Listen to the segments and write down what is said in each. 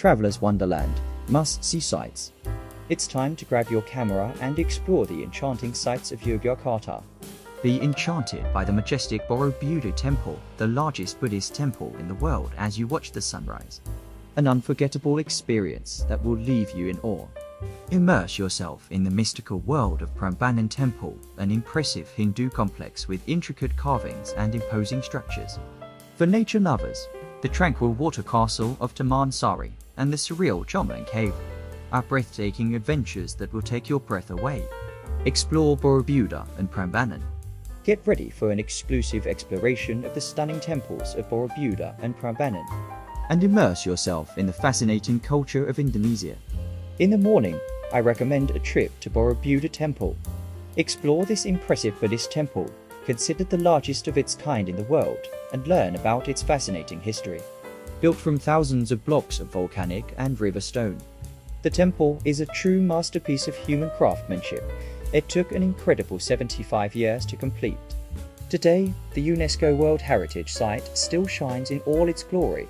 traveler's wonderland, must-see sites. It's time to grab your camera and explore the enchanting sights of Jogjakarta. Be enchanted by the majestic Borobudur Temple, the largest Buddhist temple in the world, as you watch the sunrise. An unforgettable experience that will leave you in awe. Immerse yourself in the mystical world of Prambanan Temple, an impressive Hindu complex with intricate carvings and imposing structures. For nature lovers, the tranquil water castle of Taman Sari and the surreal Jomlang Cave are breathtaking adventures that will take your breath away. Explore Borobudur and Prambanan. Get ready for an exclusive exploration of the stunning temples of Borobudur and Prambanan, and immerse yourself in the fascinating culture of Indonesia. In the morning, I recommend a trip to Borobudur Temple. Explore this impressive Buddhist temple, considered the largest of its kind in the world, and learn about its fascinating history. Built from thousands of blocks of volcanic and river stone, the temple is a true masterpiece of human craftsmanship. It took an incredible 75 years to complete. Today, the UNESCO World Heritage Site still shines in all its glory,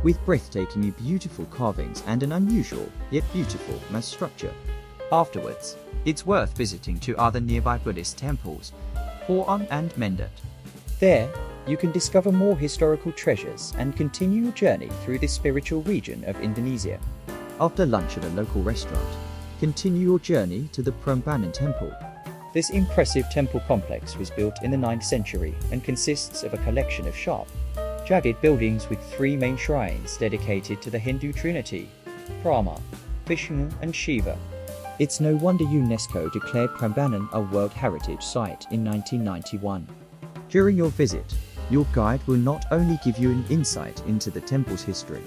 with breathtakingly beautiful carvings and an unusual yet beautiful mass structure. Afterwards, it's worth visiting two other nearby Buddhist temples, Cuisine and Memasak. There, you can discover more historical treasures and continue your journey through this spiritual region of Indonesia. After lunch at a local restaurant, continue your journey to the Prambanan Temple. This impressive temple complex was built in the 9th century and consists of a collection of sharp, jagged buildings with three main shrines dedicated to the Hindu trinity, Brahma, Vishnu and Shiva. It's no wonder UNESCO declared Prambanan a World Heritage Site in 1991. During your visit, your guide will not only give you an insight into the temple's history,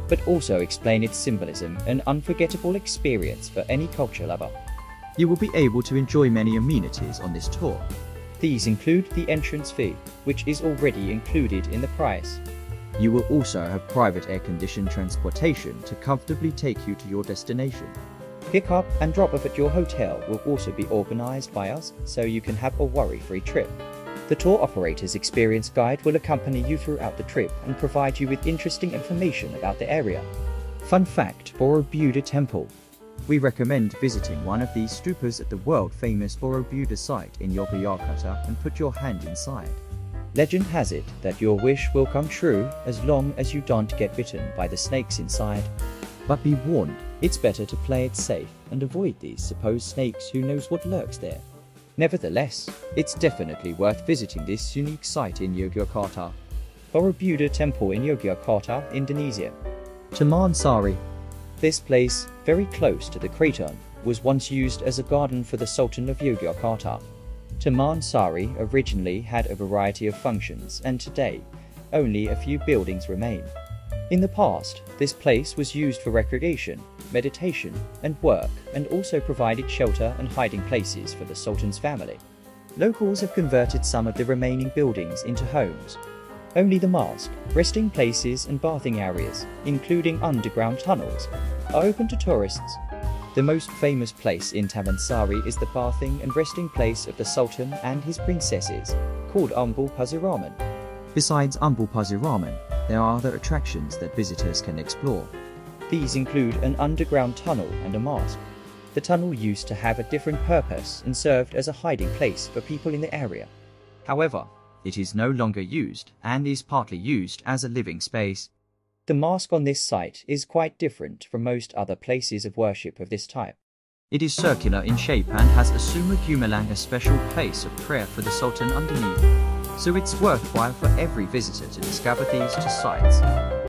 but also explain its symbolism, an unforgettable experience for any culture lover. You will be able to enjoy many amenities on this tour. These include the entrance fee, which is already included in the price. You will also have private air-conditioned transportation to comfortably take you to your destination. Pick-up and drop-off at your hotel will also be organized by us, so you can have a worry-free trip. The tour operator's experienced guide will accompany you throughout the trip and provide you with interesting information about the area. Fun fact: Borobudur Temple. We recommend visiting one of these stupas at the world-famous Borobudur site in Jogjakarta and put your hand inside. Legend has it that your wish will come true as long as you don't get bitten by the snakes inside. But be warned, it's better to play it safe and avoid these supposed snakes, who knows what lurks there. Nevertheless, it's definitely worth visiting this unique site in Jogjakarta. Borobudur Temple in Jogjakarta, Indonesia. Taman Sari. This place, very close to the Kraton, was once used as a garden for the Sultan of Jogjakarta. Taman Sari originally had a variety of functions, and today, only a few buildings remain. In the past, this place was used for recreation, meditation, and work, and also provided shelter and hiding places for the Sultan's family. Locals have converted some of the remaining buildings into homes. Only the mosque, resting places and bathing areas, including underground tunnels, are open to tourists. The most famous place in Taman Sari is the bathing and resting place of the Sultan and his princesses, called Umbul Pasiraman. Besides Umbul Pasiraman, there are other attractions that visitors can explore. These include an underground tunnel and a mosque. The tunnel used to have a different purpose and served as a hiding place for people in the area. However, it is no longer used and is partly used as a living space. The mosque on this site is quite different from most other places of worship of this type. It is circular in shape and has a Sumur Gumilang, a special place of prayer for the Sultan underneath. So it's worthwhile for every visitor to discover these two sites.